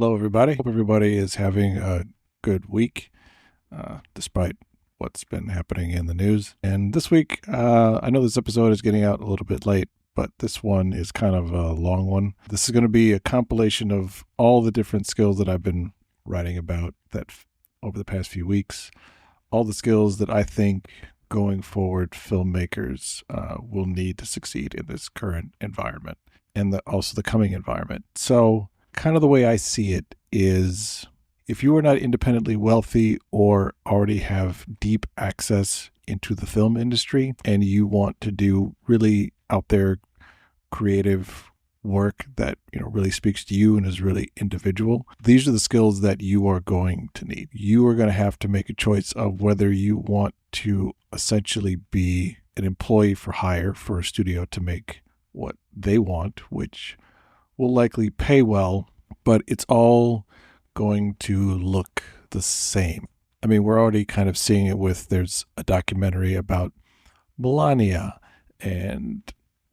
Hello, everybody. Hope everybody is having a good week, despite what's been happening in the news. And this week, I know this episode is getting out a little bit late, but this one is kind of a long one. This is going to be a compilation of all the different skills that I've been writing about over the past few weeks, all the skills that I think going forward filmmakers will need to succeed in this current environment and also the coming environment. So kind of the way I see it is if you are not independently wealthy or already have deep access into the film industry and you want to do really out there creative work that really speaks to you and is really individual, these are the skills that you are going to need. You are going to have to make a choice of whether you want to essentially be an employee for hire for a studio to make what they want, which will likely pay well, but it's all going to look the same. I mean, we're already kind of seeing it there's a documentary about Melania, and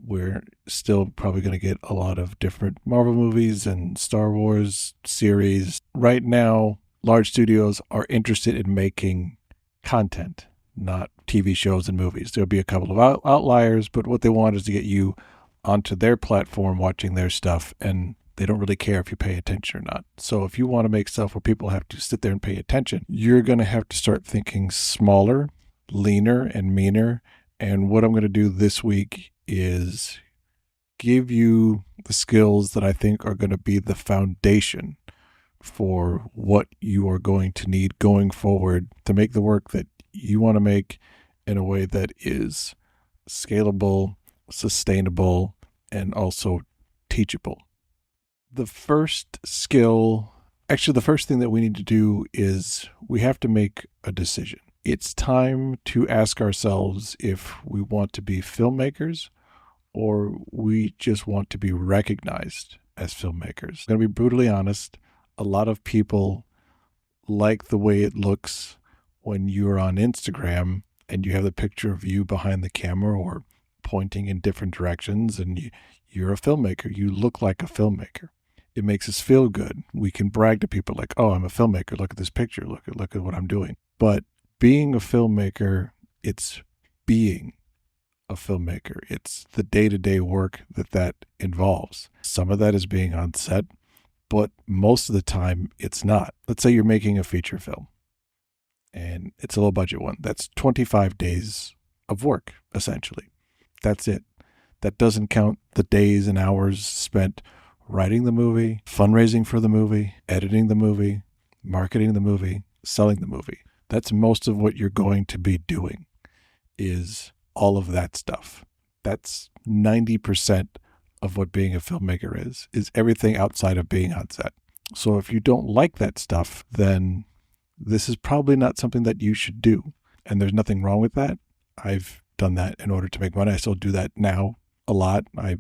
we're still probably going to get a lot of different Marvel movies and Star Wars series. Right now, large studios are interested in making content, not TV shows and movies. There'll be a couple of outliers, but what they want is to get you onto their platform watching their stuff, and they don't really care if you pay attention or not. So if you want to make stuff where people have to sit there and pay attention, you're going to have to start thinking smaller, leaner, and meaner. And what I'm going to do this week is give you the skills that I think are going to be the foundation for what you are going to need going forward to make the work that you want to make in a way that is scalable, sustainable, and also teachable. The first skill, actually the first thing that we need to do is we have to make a decision. It's time to ask ourselves if we want to be filmmakers or we just want to be recognized as filmmakers. I'm going to be brutally honest. A lot of people like the way it looks when you're on Instagram and you have the picture of you behind the camera or pointing in different directions, and you're a filmmaker. You look like a filmmaker. It makes us feel good. We can brag to people like, oh, I'm a filmmaker. Look at this picture. Look at what I'm doing. But being a filmmaker, it's being a filmmaker. It's the day-to-day work that involves. Some of that is being on set, but most of the time it's not. Let's say you're making a feature film and it's a low budget one. That's 25 days of work, essentially. That's it. That doesn't count the days and hours spent writing the movie, fundraising for the movie, editing the movie, marketing the movie, selling the movie. That's most of what you're going to be doing, is all of that stuff. That's 90% of what being a filmmaker is everything outside of being on set. So if you don't like that stuff, then this is probably not something that you should do. And there's nothing wrong with that. I've done that in order to make money. I still do that now a lot. I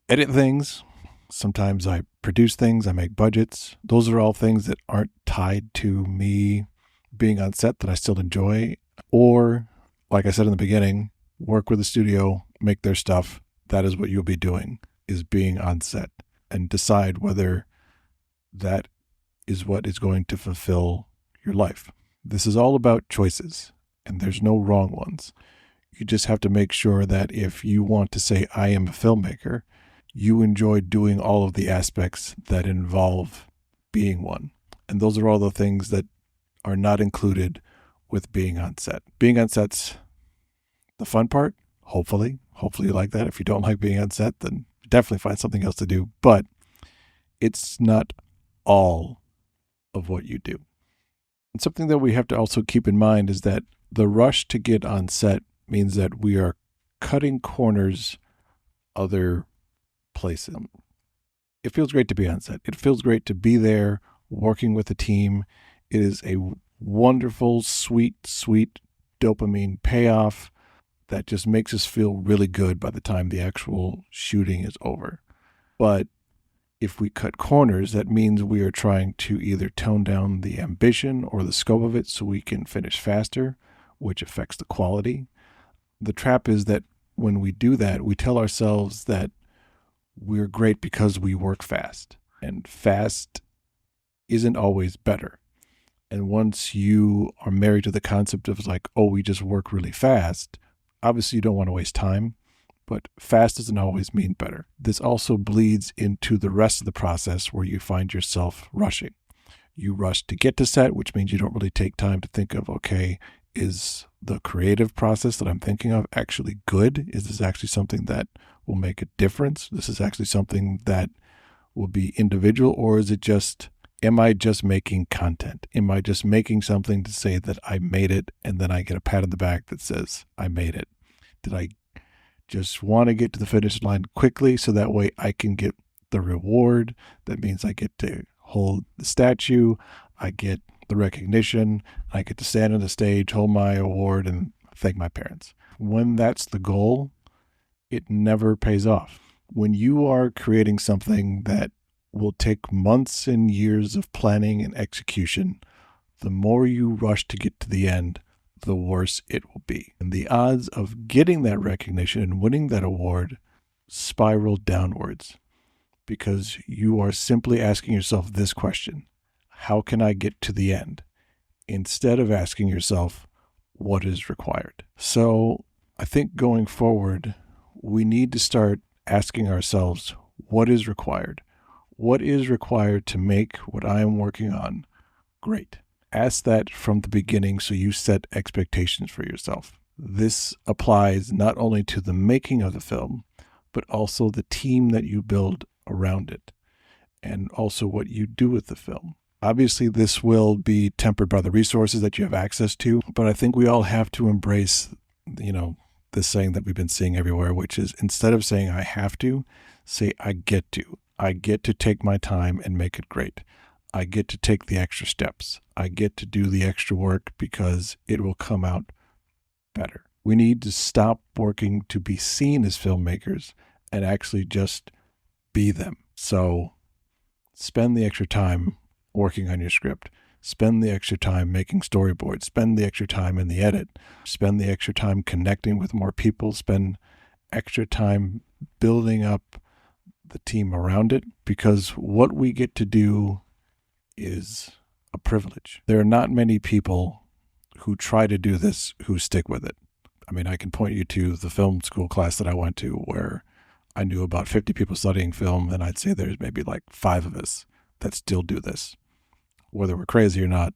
edit things. Sometimes I produce things. I make budgets. Those are all things that aren't tied to me being on set that I still enjoy. Or, like I said in the beginning, work with a studio, make their stuff. That is what you'll be doing, is being on set, and decide whether that is what is going to fulfill your life. This is all about choices, and there's no wrong ones. You just have to make sure that if you want to say, I am a filmmaker, you enjoy doing all of the aspects that involve being one. And those are all the things that are not included with being on set. Being on set's the fun part, hopefully. Hopefully you like that. If you don't like being on set, then definitely find something else to do. But it's not all of what you do. And something that we have to also keep in mind is that the rush to get on set means that we are cutting corners other places. It feels great to be on set. It feels great to be there working with a team. It is a wonderful, sweet dopamine payoff that just makes us feel really good by the time the actual shooting is over. But if we cut corners, that means we are trying to either tone down the ambition or the scope of it so we can finish faster, which affects the quality. The trap is that when we do that, we tell ourselves that we're great because we work fast. And fast isn't always better. And once you are married to the concept of like, oh, we just work really fast, obviously you don't want to waste time, but fast doesn't always mean better. This also bleeds into the rest of the process where you find yourself rushing. You rush to get to set, which means you don't really take time to think of, okay, is the creative process that I'm thinking of actually good? Is this actually something that will make a difference? This is actually something that will be individual, or is it just, am I just making content? Am I just making something to say that I made it and then I get a pat on the back that says I made it? Did I just want to get to the finish line quickly so that way I can get the reward? That means I get to hold the statue, I get the recognition, I get to stand on the stage, hold my award, and thank my parents. When that's the goal, it never pays off. When you are creating something that will take months and years of planning and execution, the more you rush to get to the end, the worse it will be. And the odds of getting that recognition and winning that award spiral downwards because you are simply asking yourself this question: how can I get to the end? Instead of asking yourself, what is required? So I think going forward, we need to start asking ourselves, what is required? What is required to make what I am working on great? Ask that from the beginning so you set expectations for yourself. This applies not only to the making of the film, but also the team that you build around it, and also what you do with the film. Obviously, this will be tempered by the resources that you have access to, but I think we all have to embrace, this saying that we've been seeing everywhere, which is instead of saying I have to, say I get to. I get to take my time and make it great. I get to take the extra steps. I get to do the extra work because it will come out better. We need to stop working to be seen as filmmakers and actually just be them. So spend the extra time working on your script. Spend the extra time making storyboards. Spend the extra time in the edit. Spend the extra time connecting with more people. Spend extra time building up the team around it, because what we get to do is a privilege. There are not many people who try to do this who stick with it. I mean, I can point you to the film school class that I went to where I knew about 50 people studying film, and I'd say there's maybe like 5 of us that still do this. Whether we're crazy or not,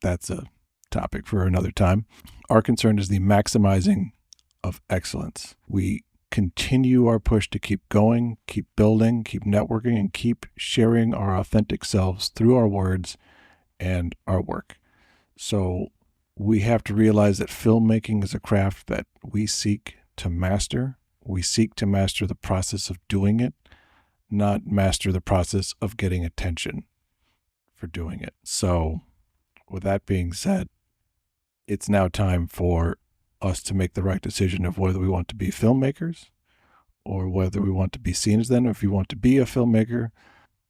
that's a topic for another time. Our concern is the maximizing of excellence. We continue our push to keep going, keep building, keep networking, and keep sharing our authentic selves through our words and our work. So we have to realize that filmmaking is a craft that we seek to master. We seek to master the process of doing it, not master the process of getting attention for doing it. So with that being said, it's now time for us to make the right decision of whether we want to be filmmakers or whether we want to be seen as them. If you want to be a filmmaker,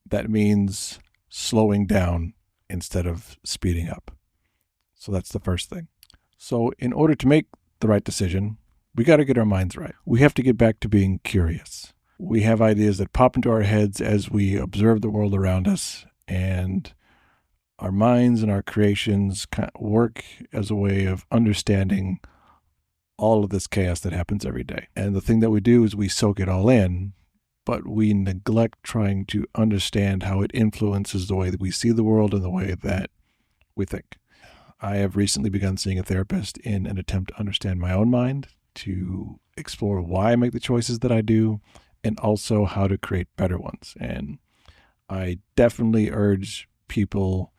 that means slowing down instead of speeding up. So that's the first thing. So in order to make the right decision, we got to get our minds right. We have to get back to being curious. We have ideas that pop into our heads as we observe the world around us, and our minds and our creations work as a way of understanding all of this chaos that happens every day. And the thing that we do is we soak it all in, but we neglect trying to understand how it influences the way that we see the world and the way that we think. I have recently begun seeing a therapist in an attempt to understand my own mind, to explore why I make the choices that I do, and also how to create better ones. And I definitely urge people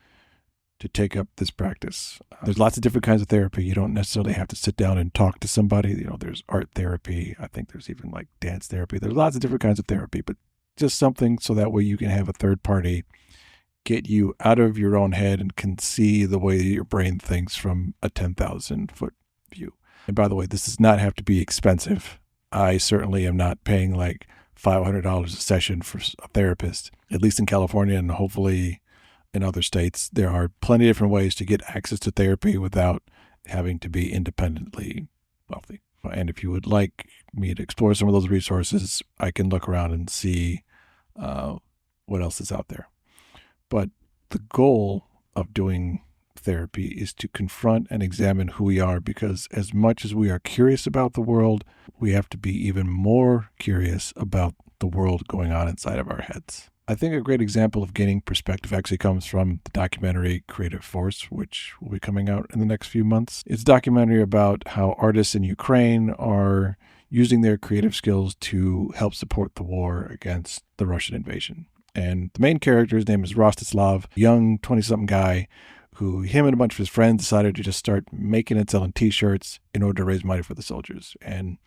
to take up this practice. There's lots of different kinds of therapy. You don't necessarily have to sit down and talk to somebody. There's art therapy. I think there's even like dance therapy. There's lots of different kinds of therapy, but just something so that way you can have a third party get you out of your own head and can see the way your brain thinks from a 10,000 foot view. And by the way, this does not have to be expensive. I certainly am not paying like $500 a session for a therapist, at least in California, and hopefully in other states. There are plenty of different ways to get access to therapy without having to be independently wealthy. And if you would like me to explore some of those resources, I can look around and see what else is out there. But the goal of doing therapy is to confront and examine who we are, because as much as we are curious about the world, we have to be even more curious about the world going on inside of our heads. I think a great example of gaining perspective actually comes from the documentary Creative Force, which will be coming out in the next few months. It's a documentary about how artists in Ukraine are using their creative skills to help support the war against the Russian invasion. And the main character, his name is Rostislav, a young 20-something guy who him and a bunch of his friends decided to just start making and selling T-shirts in order to raise money for the soldiers. And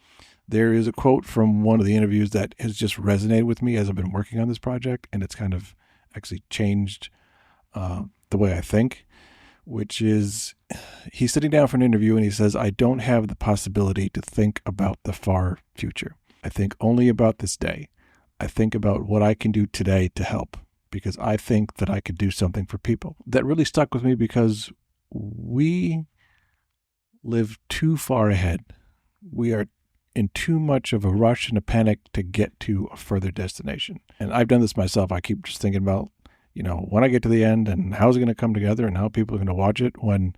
there is a quote from one of the interviews that has just resonated with me as I've been working on this project, and it's kind of actually changed the way I think, which is he's sitting down for an interview and he says, "I don't have the possibility to think about the far future. I think only about this day. I think about what I can do today to help, because I think that I could do something for people." That really stuck with me because we live too far ahead. We are in too much of a rush and a panic to get to a further destination. And I've done this myself. I keep just thinking about, when I get to the end and how's it going to come together and how people are going to watch it when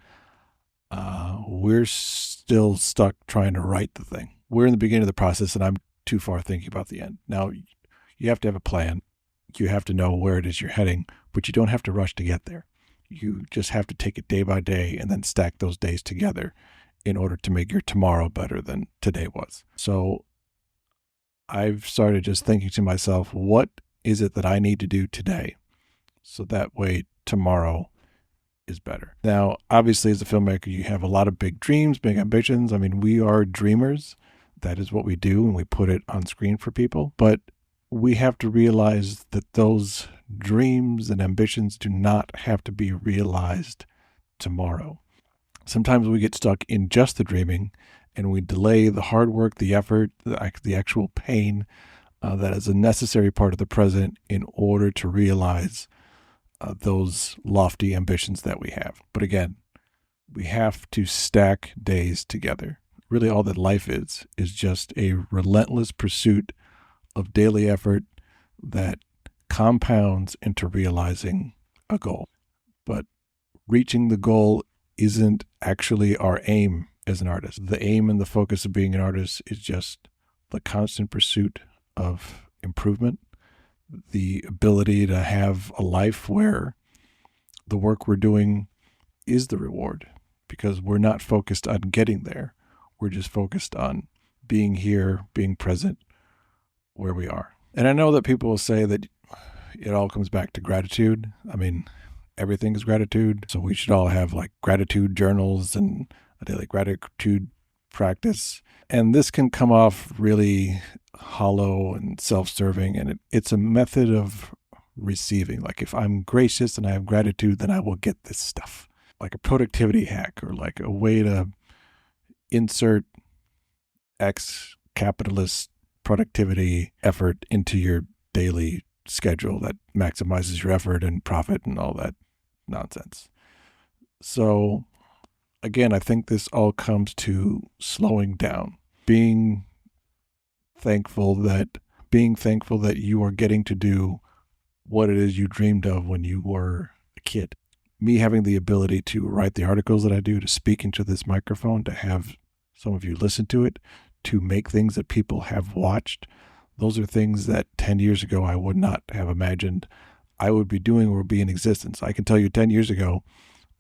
we're still stuck trying to write the thing. We're in the beginning of the process and I'm too far thinking about the end. Now, you have to have a plan. You have to know where it is you're heading, but you don't have to rush to get there. You just have to take it day by day and then stack those days together in order to make your tomorrow better than today was. So I've started just thinking to myself, what is it that I need to do today so that way tomorrow is better? Now, obviously, as a filmmaker, you have a lot of big dreams, big ambitions. I mean, we are dreamers. That is what we do, and we put it on screen for people. But we have to realize that those dreams and ambitions do not have to be realized tomorrow. Sometimes we get stuck in just the dreaming and we delay the hard work, the effort, the actual pain that is a necessary part of the present in order to realize those lofty ambitions that we have. But again, we have to stack days together. Really all that life is just a relentless pursuit of daily effort that compounds into realizing a goal. But reaching the goal isn't actually our aim as an artist. The aim and the focus of being an artist is just the constant pursuit of improvement, the ability to have a life where the work we're doing is the reward, because we're not focused on getting there. We're just focused on being here, being present where we are. And I know that people will say that it all comes back to gratitude. I mean, everything is gratitude. So we should all have like gratitude journals and a daily gratitude practice. And this can come off really hollow and self-serving. And it's a method of receiving. Like if I'm gracious and I have gratitude, then I will get this stuff. Like a productivity hack or like a way to insert X capitalist productivity effort into your daily schedule that maximizes your effort and profit and all that nonsense. So again, I think this all comes to slowing down, being thankful that you are getting to do what it is you dreamed of when you were a kid. Me having the ability to write the articles that I do, to speak into this microphone, to have some of you listen to it, to make things that people have watched. Those are things that 10 years ago I would not have imagined I would be doing or be in existence. I can tell you 10 years ago,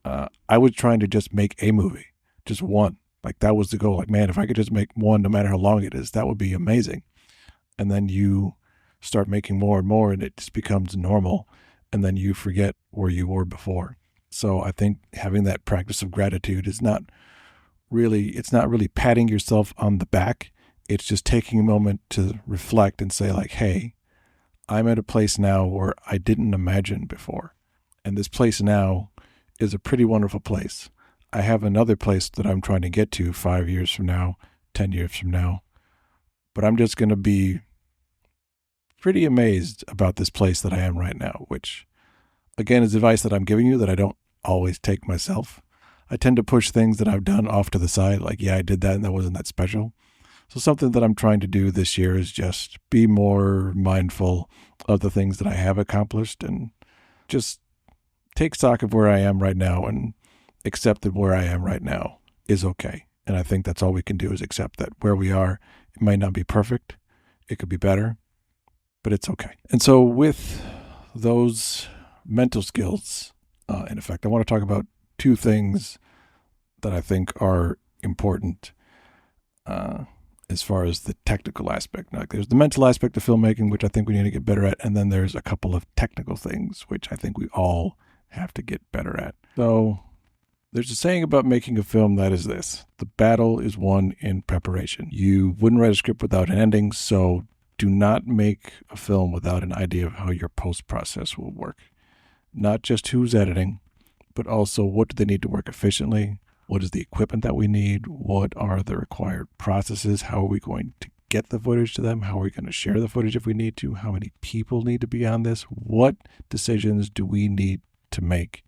I was trying to just make a movie, just one. Like that was the goal. Like, man, if I could just make one, no matter how long it is, that would be amazing. And then you start making more and more and it just becomes normal. And then you forget where you were before. So I think having that practice of gratitude it's not really patting yourself on the back. It's just taking a moment to reflect and say like, hey, I'm at a place now where I didn't imagine before. And this place now is a pretty wonderful place. I have another place that I'm trying to get to 5 years from now, 10 years from now. But I'm just going to be pretty amazed about this place that I am right now, which again is advice that I'm giving you that I don't always take myself. I tend to push things that I've done off to the side. Like, yeah, I did that and that wasn't that special. So something that I'm trying to do this year is just be more mindful of the things that I have accomplished and just take stock of where I am right now and accept that where I am right now is okay. And I think that's all we can do is accept that where we are, it might not be perfect. It could be better, but it's okay. And so with those mental skills, in effect, I want to talk about two things that I think are important as far as the technical aspect. Now, there's the mental aspect of filmmaking, which I think we need to get better at. And then there's a couple of technical things, which I think we all have to get better at. So there's a saying about making a film that is this: the battle is won in preparation. You wouldn't write a script without an ending, so do not make a film without an idea of how your post-process will work. Not just who's editing, but also what do they need to work efficiently? What is the equipment that we need? What are the required processes? How are we going to get the footage to them? How are we going to share the footage if we need to? How many people need to be on this? What decisions do we need to make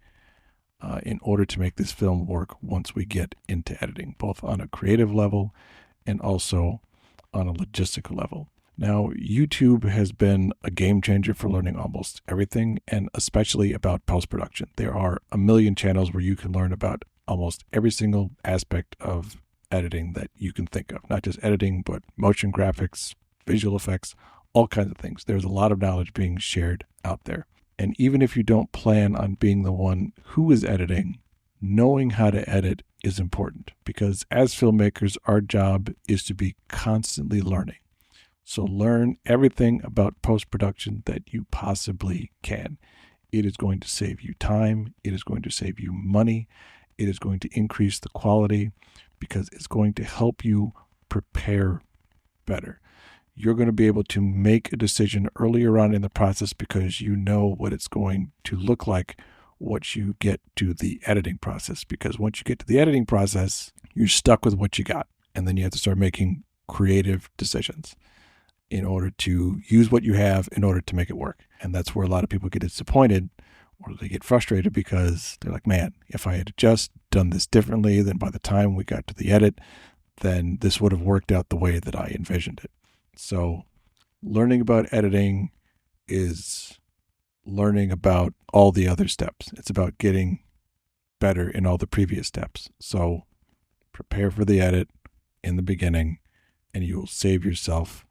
in order to make this film work once we get into editing, both on a creative level and also on a logistical level? Now, YouTube has been a game changer for learning almost everything, and especially about post-production. There are a million channels where you can learn about almost every single aspect of editing that you can think of. Not just editing, but motion graphics, visual effects, all kinds of things. There's a lot of knowledge being shared out there. And even if you don't plan on being the one who is editing, knowing how to edit is important, because as filmmakers, our job is to be constantly learning. So learn everything about post-production that you possibly can. It is going to save you time. It is going to save you money. It is going to increase the quality because it's going to help you prepare better. You're going to be able to make a decision earlier on in the process because you know what it's going to look like once you get to the editing process. Because once you get to the editing process, you're stuck with what you got. And then you have to start making creative decisions in order to use what you have in order to make it work. And that's where a lot of people get disappointed or they get frustrated because they're like, man, if I had just done this differently, then by the time we got to the edit, then this would have worked out the way that I envisioned it. So learning about editing is learning about all the other steps. It's about getting better in all the previous steps. So prepare for the edit in the beginning and you will save yourself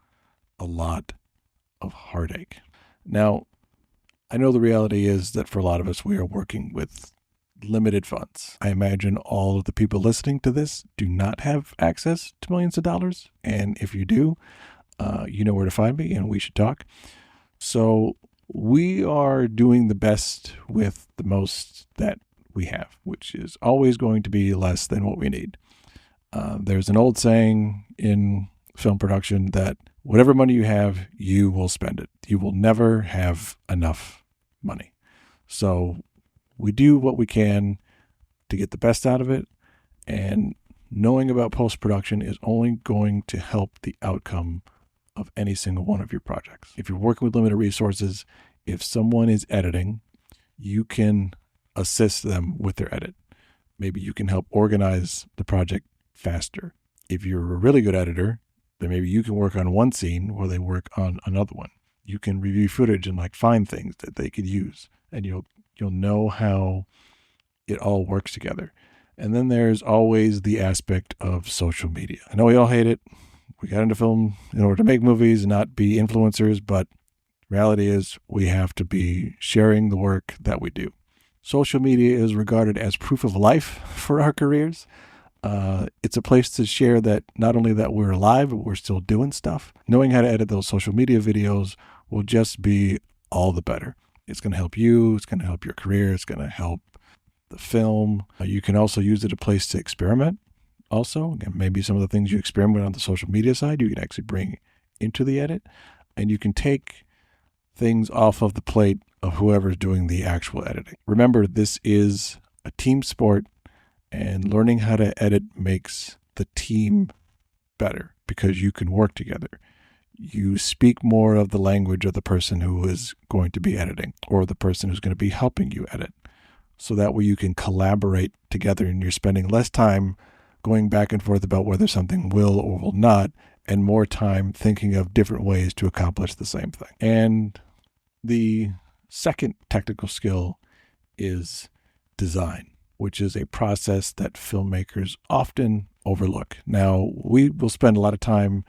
a lot of heartache. Now, I know the reality is that for a lot of us, we are working with limited funds. I imagine all of the people listening to this do not have access to millions of dollars. And if you do, you know where to find me and we should talk. So we are doing the best with the most that we have, which is always going to be less than what we need. There's an old saying in film production that whatever money you have, you will spend it. You will never have enough money. So we do what we can to get the best out of it. And knowing about post-production is only going to help the outcome of any single one of your projects. If you're working with limited resources, if someone is editing, you can assist them with their edit. Maybe you can help organize the project faster. If you're a really good editor, then maybe you can work on one scene while they work on another one. You can review footage and find things that they could use, and you'll know how it all works together. And then there's always the aspect of social media. I know we all hate it. We got into film in order to make movies and not be influencers, but reality is we have to be sharing the work that we do. Social media is regarded as proof of life for our careers. It's a place to share that not only that we're alive, but we're still doing stuff. Knowing how to edit those social media videos will just be all the better. It's going to help you. It's going to help your career. It's going to help the film. You can also use it as a place to experiment. Also, and maybe some of the things you experiment on the social media side, you can actually bring into the edit, and you can take things off of the plate of whoever's doing the actual editing. Remember, this is a team sport. And learning how to edit makes the team better because you can work together. You speak more of the language of the person who is going to be editing or the person who's going to be helping you edit. So that way you can collaborate together and you're spending less time going back and forth about whether something will or will not and more time thinking of different ways to accomplish the same thing. And the second technical skill is design, which is a process that filmmakers often overlook. Now, we will spend a lot of time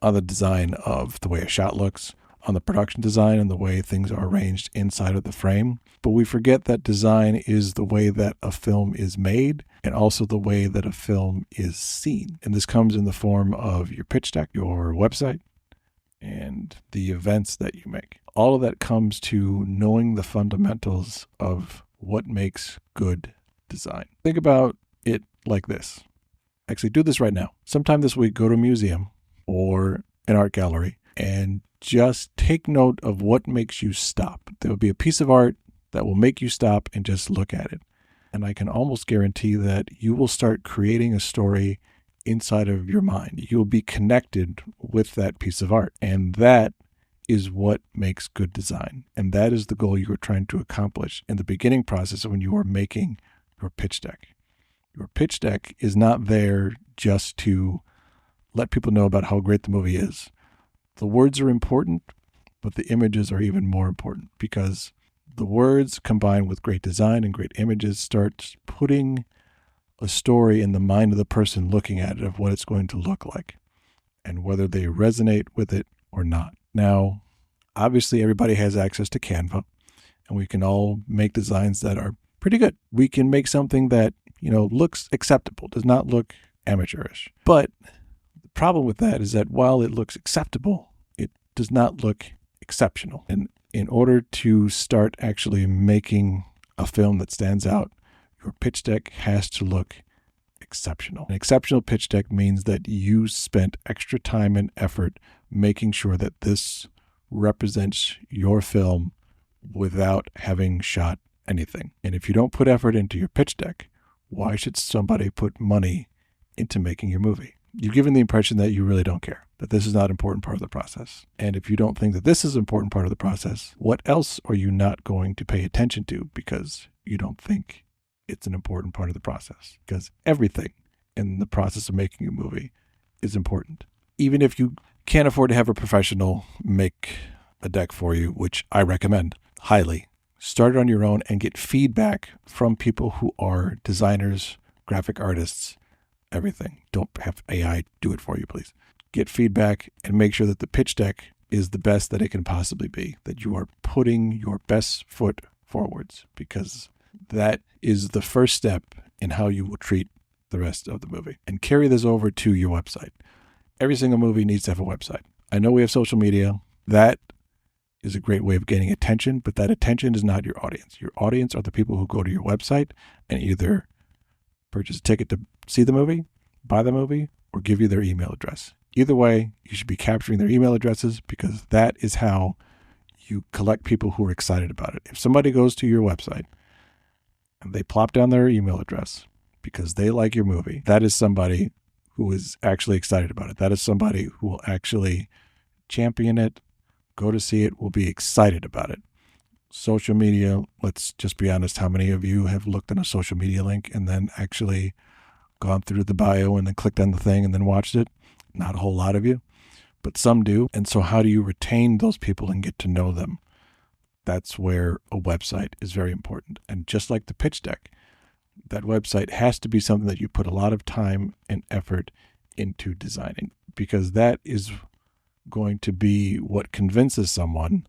on the design of the way a shot looks, on the production design and the way things are arranged inside of the frame. But we forget that design is the way that a film is made and also the way that a film is seen. And this comes in the form of your pitch deck, your website, and the events that you make. All of that comes to knowing the fundamentals of what makes good design. Think about it like this. Actually, do this right now. Sometime this week, go to a museum or an art gallery and just take note of what makes you stop. There will be a piece of art that will make you stop and just look at it. And I can almost guarantee that you will start creating a story inside of your mind. You'll be connected with that piece of art. And that is what makes good design. And that is the goal you are trying to accomplish in the beginning process when you are making your pitch deck. Your pitch deck is not there just to let people know about how great the movie is. The words are important, but the images are even more important, because the words combined with great design and great images start putting a story in the mind of the person looking at it of what it's going to look like and whether they resonate with it or not. Now, obviously everybody has access to Canva, and we can all make designs that are pretty good. We can make something that, looks acceptable, does not look amateurish. But the problem with that is that while it looks acceptable, it does not look exceptional. And in order to start actually making a film that stands out, your pitch deck has to look exceptional. An exceptional pitch deck means that you spent extra time and effort making sure that this represents your film without having shot anything. And if you don't put effort into your pitch deck, why should somebody put money into making your movie? You've given the impression that you really don't care, that this is not an important part of the process. And if you don't think that this is an important part of the process, what else are you not going to pay attention to because you don't think it's an important part of the process? Because everything in the process of making a movie is important. Even if you can't afford to have a professional make a deck for you, which I recommend highly, start it on your own and get feedback from people who are designers, graphic artists, everything. Don't have AI do it for you, please. Get feedback and make sure that the pitch deck is the best that it can possibly be, that you are putting your best foot forwards, because that is the first step in how you will treat the rest of the movie. And carry this over to your website. Every single movie needs to have a website. I know we have social media. That is a great way of gaining attention, but that attention is not your audience. Your audience are the people who go to your website and either purchase a ticket to see the movie, buy the movie, or give you their email address. Either way, you should be capturing their email addresses, because that is how you collect people who are excited about it. If somebody goes to your website and they plop down their email address because they like your movie, that is somebody who is actually excited about it. That is somebody who will actually champion it, go to see it, will be excited about it. Social media, let's just be honest, how many of you have looked at a social media link and then actually gone through the bio and then clicked on the thing and then watched it? Not a whole lot of you, but some do. And so how do you retain those people and get to know them? That's where a website is very important. And just like the pitch deck, that website has to be something that you put a lot of time and effort into designing, because that is going to be what convinces someone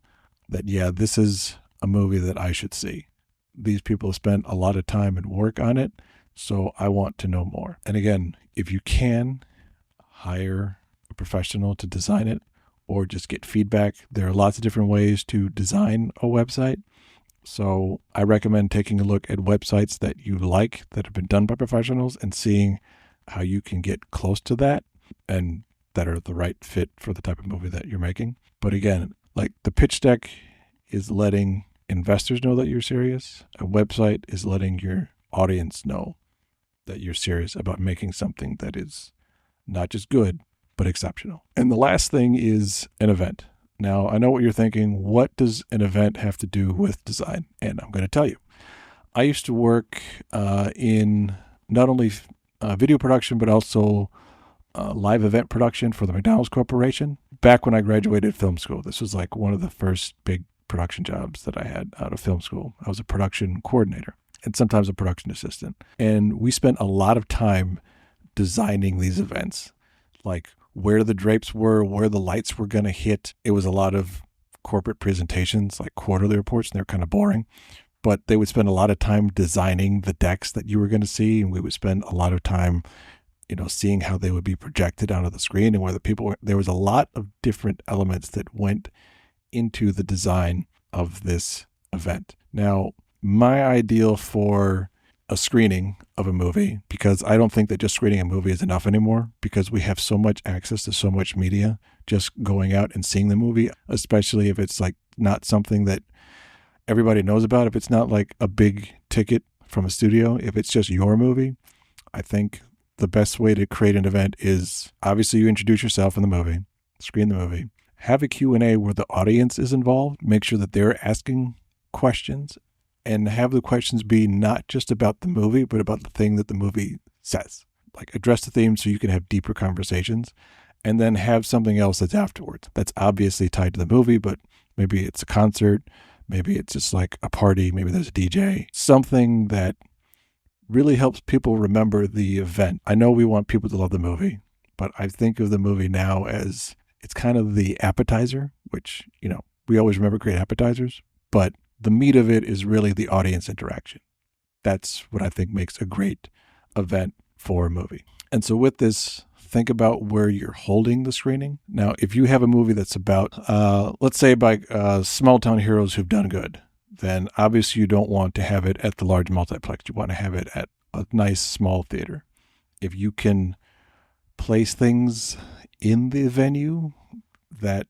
that, yeah, this is a movie that I should see. These people have spent a lot of time and work on it, so I want to know more. And again, if you can, hire a professional to design it or just get feedback. There are lots of different ways to design a website. So I recommend taking a look at websites that you like that have been done by professionals and seeing how you can get close to that and that are the right fit for the type of movie that you're making. But again, like the pitch deck is letting investors know that you're serious. A website is letting your audience know that you're serious about making something that is not just good, but exceptional. And the last thing is an event. Now, I know what you're thinking. What does an event have to do with design? And I'm going to tell you. I used to work in not only video production, but also live event production for the McDonald's Corporation. Back when I graduated film school, this was like one of the first big production jobs that I had out of film school. I was a production coordinator and sometimes a production assistant. And we spent a lot of time designing these events, like where the drapes were, where the lights were going to hit. It was a lot of corporate presentations, like quarterly reports, and they're kind of boring. But they would spend a lot of time designing the decks that you were going to see. And we would spend a lot of time, seeing how they would be projected onto the screen and where the people were. There was a lot of different elements that went into the design of this event. Now, my ideal for a screening of a movie, because I don't think that just screening a movie is enough anymore, because we have so much access to so much media, just going out and seeing the movie, especially if it's like not something that everybody knows about, if it's not like a big ticket from a studio, if it's just your movie, I think the best way to create an event is obviously you introduce yourself in the movie, screen the movie, have a Q&A where the audience is involved, make sure that they're asking questions, and have the questions be not just about the movie, but about the thing that the movie says. Like address the theme so you can have deeper conversations, and then have something else that's afterwards. That's obviously tied to the movie, but maybe it's a concert, maybe it's just like a party, maybe there's a DJ, something that really helps people remember the event. I know we want people to love the movie, but I think of the movie now as it's kind of the appetizer, which, we always remember great appetizers, but the meat of it is really the audience interaction. That's what I think makes a great event for a movie. And so with this, think about where you're holding the screening. Now, if you have a movie that's about, let's say by small town heroes who've done good, then obviously you don't want to have it at the large multiplex. You want to have it at a nice small theater. If you can place things in the venue that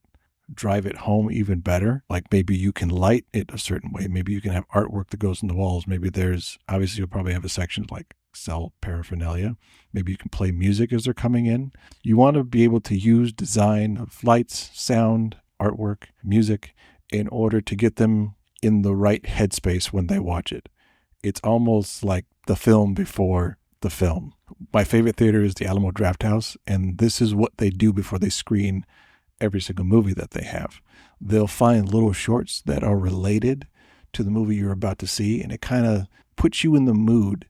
drive it home even better, like maybe you can light it a certain way. Maybe you can have artwork that goes in the walls. Maybe obviously you'll probably have a section like sell paraphernalia. Maybe you can play music as they're coming in. You want to be able to use design of lights, sound, artwork, music in order to get them in the right headspace when they watch it. It's almost like the film before the film. My favorite theater is the Alamo Drafthouse, and this is what they do before they screen every single movie that they have. They'll find little shorts that are related to the movie you're about to see, and it kind of puts you in the mood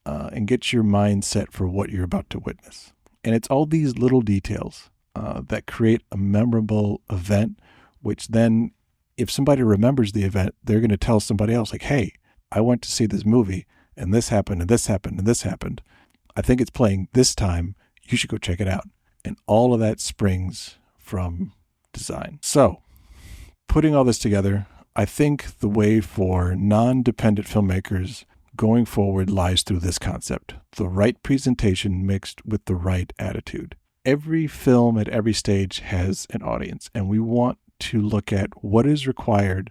and gets your mind set for what you're about to witness. And it's all these little details that create a memorable event, which then, if somebody remembers the event, they're going to tell somebody else, like, hey, I went to see this movie, and this happened, and this happened, and this happened. I think it's playing this time. You should go check it out. And all of that springs from design. So, putting all this together, I think the way for non-dependent filmmakers going forward lies through this concept: the right presentation mixed with the right attitude. Every film at every stage has an audience, and we want to look at what is required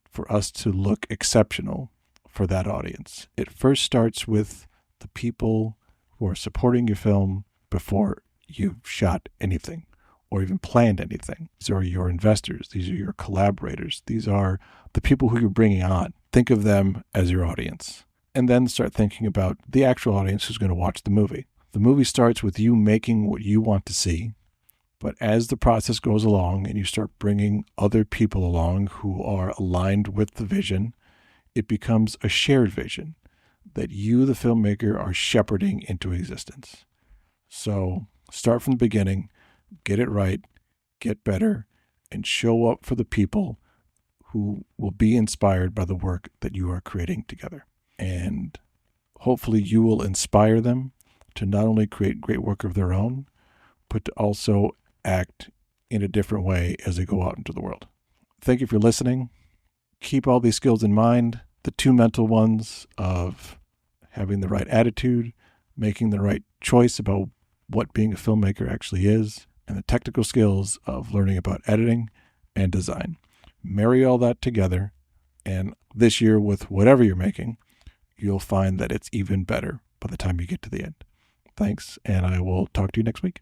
for us to look exceptional for that audience. It first starts with the people who are supporting your film before you've shot anything or even planned anything. These are your investors. These are your collaborators. These are the people who you're bringing on. Think of them as your audience. And then start thinking about the actual audience who's going to watch the movie. The movie starts with you making what you want to see. But as the process goes along and you start bringing other people along who are aligned with the vision, it becomes a shared vision that you, the filmmaker, are shepherding into existence. So start from the beginning, get it right, get better, and show up for the people who will be inspired by the work that you are creating together. And hopefully you will inspire them to not only create great work of their own, but to also act in a different way as they go out into the world. Thank you for listening. Keep all these skills in mind. The two mental ones of having the right attitude, making the right choice about what being a filmmaker actually is, and the technical skills of learning about editing and design. Marry all that together, and this year with whatever you're making, you'll find that it's even better by the time you get to the end. Thanks, and I will talk to you next week.